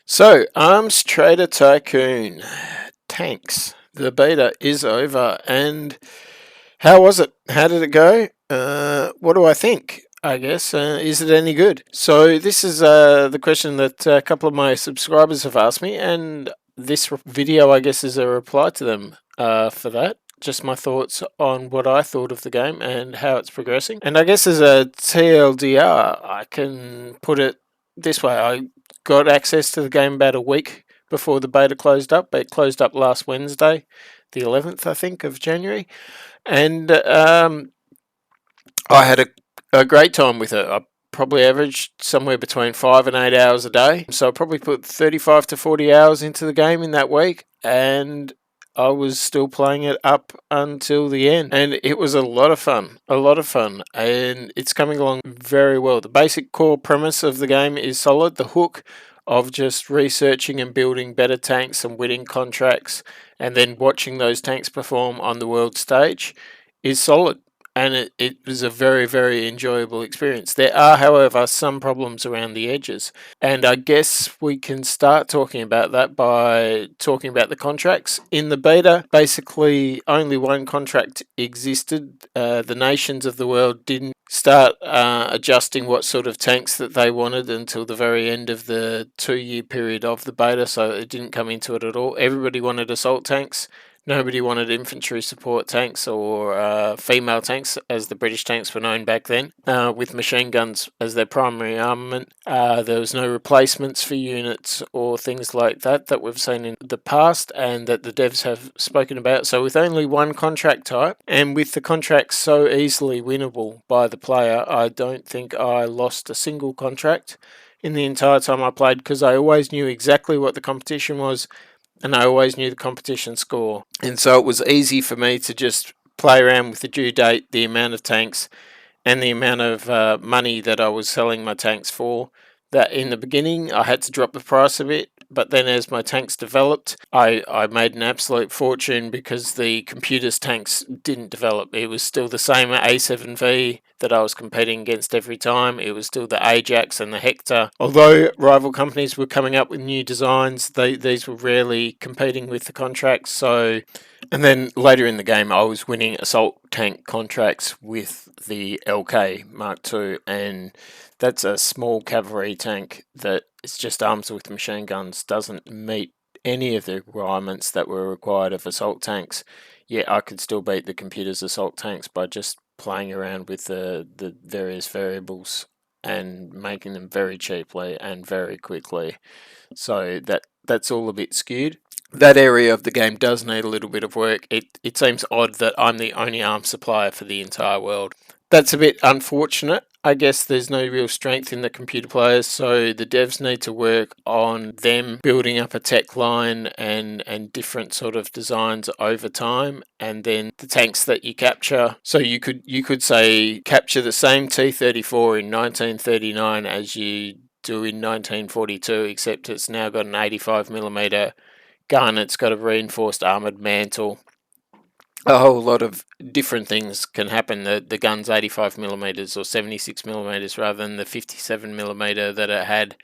So, Arms Trader Tycoon tanks. The beta is over, and how was it? How did it go? What do I think? I guess is it any good? So this is the question that a couple of my subscribers have asked me, and this video, I guess, is a reply to them for that. Just my thoughts on what I thought of the game and how it's progressing. And I guess as a TLDR, I can put it this way. I got access to the game about a week before the beta closed up. It closed up last Wednesday, the 11th, I think, of January. And I had a great time with it. I probably averaged somewhere between 5 and 8 hours a day. So I probably put 35 to 40 hours into the game in that week. And I was still playing it up until the end, and it was a lot of fun, and it's coming along very well. The basic core premise of the game is solid. The hook of just researching and building better tanks and winning contracts, and then watching those tanks perform on the world stage is solid. And it was a very, very enjoyable experience. There are, however, some problems around the edges. And I guess we can start talking about that by talking about the contracts. In the beta, basically only one contract existed. The nations of the world didn't start adjusting what sort of tanks that they wanted until the very end of the 2-year period of the beta, so it didn't come into it at all. Everybody wanted assault tanks. Nobody wanted infantry support tanks or female tanks, as the British tanks were known back then, with machine guns as their primary armament. There was no replacements for units or things like that we've seen in the past and that the devs have spoken about. So with only one contract type, and with the contracts so easily winnable by the player, I don't think I lost a single contract in the entire time I played, because I always knew exactly what the competition was, and I always knew the competition score. And so it was easy for me to just play around with the due date, the amount of tanks, and the amount of money that I was selling my tanks for. That in the beginning, I had to drop the price a bit, but then as my tanks developed, I made an absolute fortune because the computer's tanks didn't develop. It was still the same A7V that I was competing against every time. It was still the Ajax and the Hector. Although rival companies were coming up with new designs, these were rarely competing with the contracts. So, and then later in the game, I was winning assault tank contracts with the LK Mark II, and that's a small cavalry tank that is just armed with machine guns, doesn't meet any of the requirements that were required of assault tanks. Yet I could still beat the computer's assault tanks by just playing around with the various variables and making them very cheaply and very quickly. So that's all a bit skewed. That area of the game does need a little bit of work. It seems odd that I'm the only arms supplier for the entire world. That's a bit unfortunate. I guess there's no real strength in the computer players, so the devs need to work on them building up a tech line and different sort of designs over time, and then the tanks that you capture. So you could say capture the same T-34 in 1939 as you do in 1942, except it's now got an 85mm gun. It's got a reinforced armoured mantle. A whole lot of different things can happen. The gun's 85mm or 76mm rather than the 57mm that it had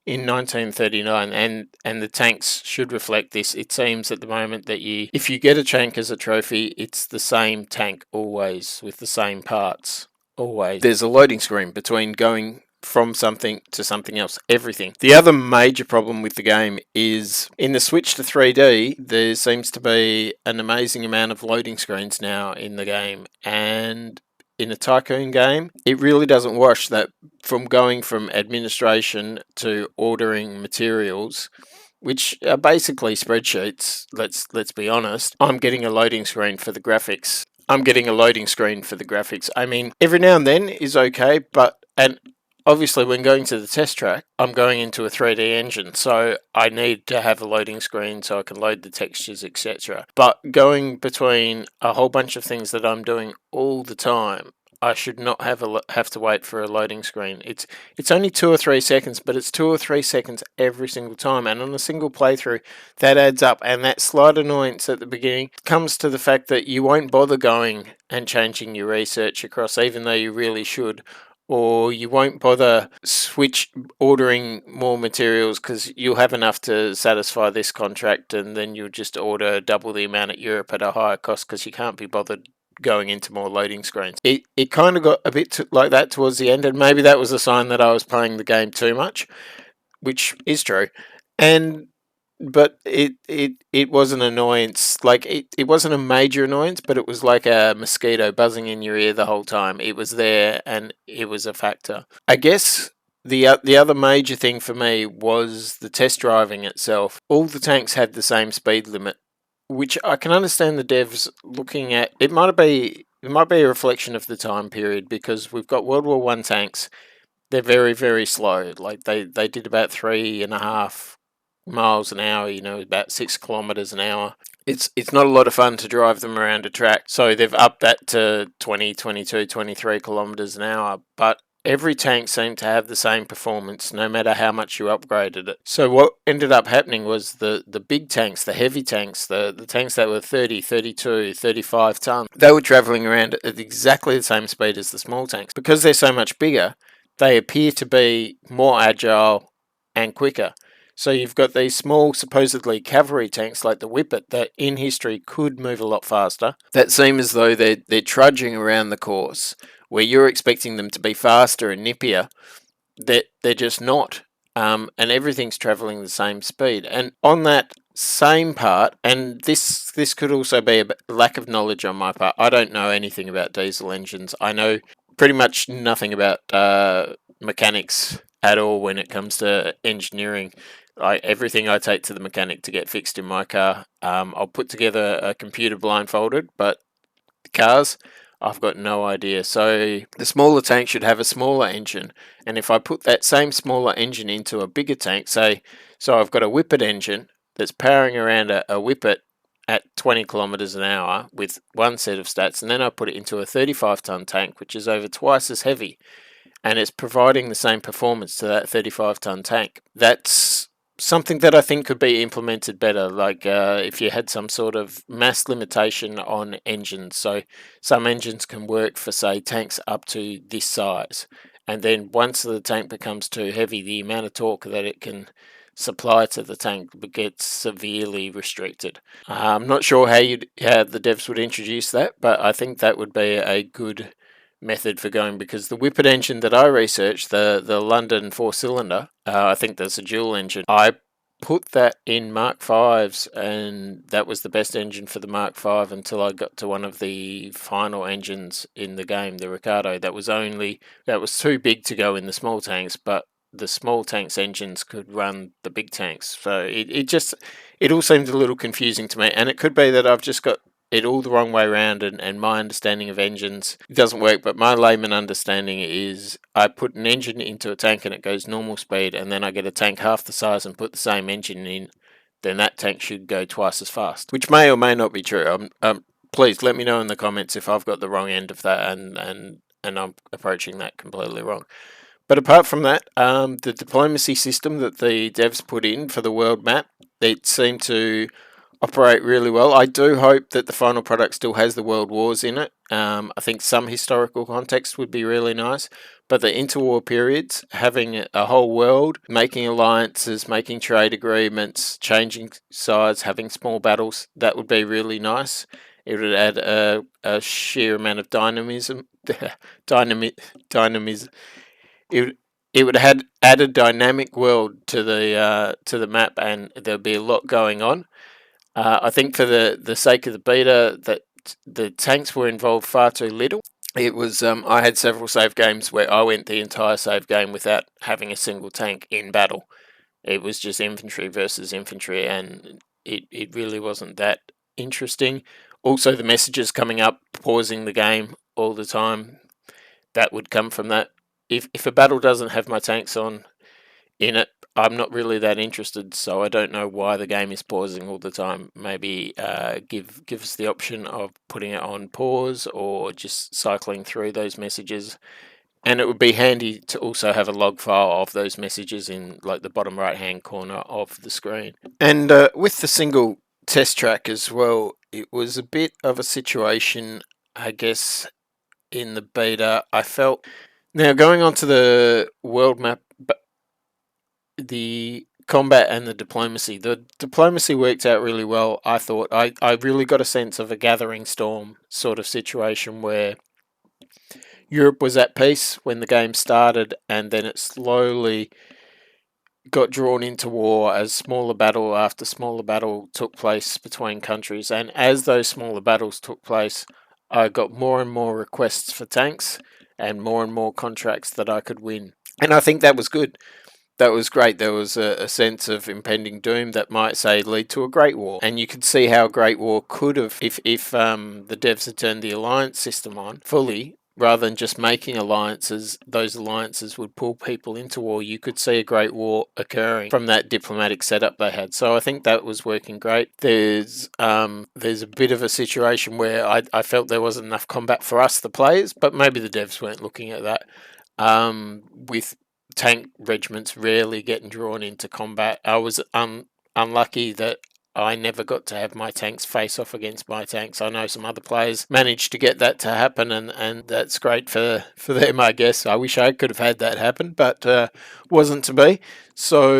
in 1939, and the tanks should reflect this. It seems at the moment that if you get a tank as a trophy, it's the same tank always with the same parts always. There's a loading screen between going from something to something else, everything. The other major problem with the game is in the switch to 3D, there seems to be an amazing amount of loading screens now in the game, and in a Tycoon game, it really doesn't wash that from going from administration to ordering materials, which are basically spreadsheets. Let's be honest. I'm getting a loading screen for the graphics. I mean, every now and then is okay, and obviously when going to the test track, I'm going into a 3D engine, so I need to have a loading screen so I can load the textures, etc. But going between a whole bunch of things that I'm doing all the time, I should not have to wait for a loading screen. It's only 2 or 3 seconds, but it's 2 or 3 seconds every single time, and on a single playthrough, that adds up. And that slight annoyance at the beginning comes to the fact that you won't bother going and changing your research across, even though you really should, or you won't bother ordering more materials because you'll have enough to satisfy this contract, and then you'll just order double the amount at Europe at a higher cost because you can't be bothered going into more loading screens. It kind of got a bit like that towards the end, and maybe that was a sign that I was playing the game too much, which is true. And but it was an annoyance. Like it wasn't a major annoyance, but it was like a mosquito buzzing in your ear the whole time. It was there, and it was a factor. I guess the other major thing for me was the test driving itself. All the tanks had the same speed limit, which I can understand the devs looking at. It might be a reflection of the time period, because we've got World War One tanks. They're very, very slow. Like they did about 3.5 miles an hour, about 6 kilometers an hour. It's not a lot of fun to drive them around a track. So they've upped that to 20, 22, 23 kilometers an hour. But every tank seemed to have the same performance no matter how much you upgraded it. So what ended up happening was the big tanks, the heavy tanks, the tanks that were 30, 32, 35 ton, they were traveling around at exactly the same speed as the small tanks. Because they're so much bigger, they appear to be more agile and quicker. So you've got these small, supposedly cavalry tanks like the Whippet that in history could move a lot faster, that seem as though they're trudging around the course, where you're expecting them to be faster and nippier. They're just not. And everything's travelling the same speed. And on that same part, and this could also be a lack of knowledge on my part. I don't know anything about diesel engines. I know pretty much nothing about mechanics at all when it comes to engineering. Everything I take to the mechanic to get fixed in my car, I'll put together a computer blindfolded, but cars, I've got no idea. So the smaller tank should have a smaller engine, and if I put that same smaller engine into a bigger tank, so I've got a Whippet engine that's powering around a Whippet at 20 kilometers an hour with one set of stats, and then I put it into a 35-ton tank, which is over twice as heavy, and it's providing the same performance to that 35-ton tank. That's something that I think could be implemented better, like if you had some sort of mass limitation on engines. So some engines can work for, say, tanks up to this size, and then once the tank becomes too heavy, the amount of torque that it can supply to the tank gets severely restricted. I'm not sure how the devs would introduce that, but I think that would be a good method for going, because the Whippet engine that I researched, the London 4-cylinder, I think that's a dual engine. I put that in Mark V's, and that was the best engine for the Mark V until I got to one of the final engines in the game, the Ricardo. That was too big to go in the small tanks, but the small tanks engines could run the big tanks. So it all seemed a little confusing to me, and it could be that I've just got it all the wrong way around, and my understanding of engines doesn't work. But my layman understanding is I put an engine into a tank and it goes normal speed, and then I get a tank half the size and put the same engine in, then that tank should go twice as fast, which may or may not be true. Please let me know in the comments if I've got the wrong end of that, and I'm approaching that completely wrong. But apart from that, the diplomacy system that the devs put in for the world map, it seemed to operate really well. I do hope that the final product still has the world wars in it. I think some historical context would be really nice, but the interwar periods, having a whole world, making alliances, making trade agreements, changing sides, having small battles, that would be really nice. It would add a sheer amount of dynamism. Dynamism. It would add a dynamic world to the map, and there'd be a lot going on. I think for the sake of the beta, that the tanks were involved far too little. It was I had several save games where I went the entire save game without having a single tank in battle. It was just infantry versus infantry, and it really wasn't that interesting. Also, the messages coming up, pausing the game all the time, that would come from that. If a battle doesn't have my tanks in it, I'm not really that interested, so I don't know why the game is pausing all the time. Maybe give us the option of putting it on pause or just cycling through those messages. And it would be handy to also have a log file of those messages in like the bottom right hand corner of the screen. And with the single test track as well, it was a bit of a situation, I guess, in the beta. I felt Now, going on to the world map, the combat and the diplomacy. The diplomacy worked out really well, I thought. I really got a sense of a gathering storm sort of situation where Europe was at peace when the game started, and then it slowly got drawn into war as smaller battle after smaller battle took place between countries. And as those smaller battles took place, I got more and more requests for tanks and more contracts that I could win. And I think that was good. That was great. There was a sense of impending doom that might, say, lead to a Great War. And you could see how a Great War could have, if the devs had turned the alliance system on fully, rather than just making alliances, those alliances would pull people into war. You could see a Great War occurring from that diplomatic setup they had. So I think that was working great. There's a bit of a situation where I felt there wasn't enough combat for us, the players, but maybe the devs weren't looking at that. With tank regiments rarely getting drawn into combat, I was unlucky that I never got to have my tanks face off against my tanks. I know some other players managed to get that to happen, and that's great for them, I guess. I wish I could have had that happen, but wasn't to be. So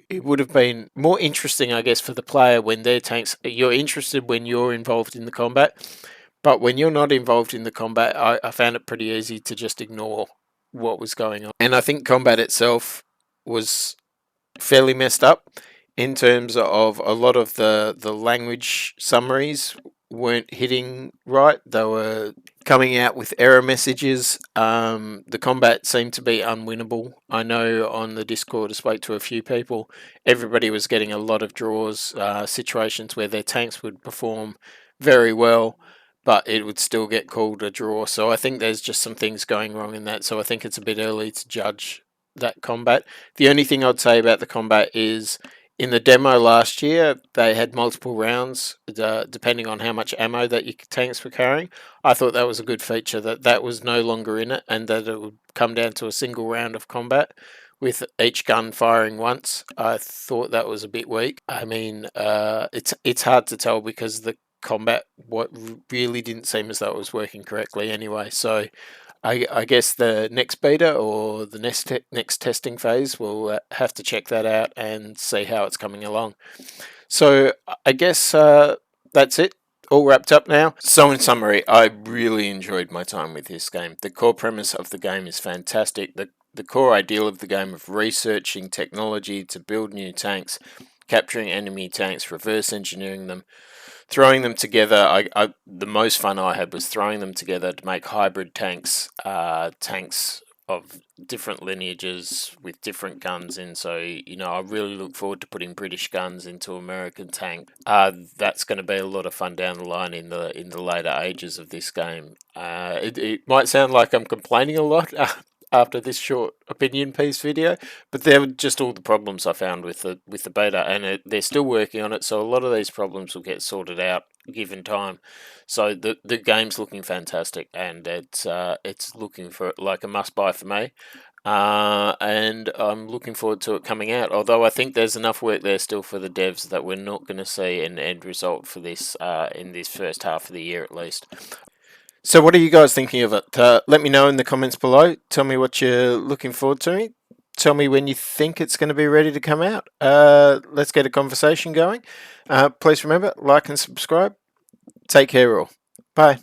it would have been more interesting, I guess, for the player when their tanks. You're interested when you're involved in the combat, but when you're not involved in the combat, I found it pretty easy to just ignore what was going on. And I think combat itself was fairly messed up in terms of a lot of the language summaries weren't hitting right. They were coming out with error messages. The combat seemed to be unwinnable. I know on the Discord I spoke to a few people. Everybody was getting a lot of draws, situations where their tanks would perform very well, but it would still get called a draw. So I think there's just some things going wrong in that. So I think it's a bit early to judge that combat. The only thing I'd say about the combat is in the demo last year, they had multiple rounds depending on how much ammo that your tanks were carrying. I thought that was a good feature, that was no longer in it, and that it would come down to a single round of combat with each gun firing once. I thought that was a bit weak. I mean, it's hard to tell because the combat what really didn't seem as though it was working correctly anyway. So I guess the next beta or the next testing phase, we'll have to check that out and see how it's coming along. So I guess that's it. All wrapped up now. So in summary, I really enjoyed my time with this game. The core premise of the game is fantastic. The core ideal of the game of researching technology to build new tanks, capturing enemy tanks, reverse engineering them, throwing them together. The most fun I had was throwing them together to make hybrid tanks, tanks of different lineages with different guns in. So I really look forward to putting British guns into American tank. That's going to be a lot of fun down the line in the later ages of this game. It might sound like I'm complaining a lot after this short opinion piece video, but they're just all the problems I found with the beta, and they're still working on it. So a lot of these problems will get sorted out given time. So the game's looking fantastic, and it's looking for like a must buy for me. And I'm looking forward to it coming out. Although I think there's enough work there still for the devs that we're not going to see an end result for this in this first half of the year at least. So what are you guys thinking of it? Let me know in the comments below. Tell me what you're looking forward to. Tell me when you think it's going to be ready to come out. Let's get a conversation going. Please remember, like and subscribe. Take care all. Bye.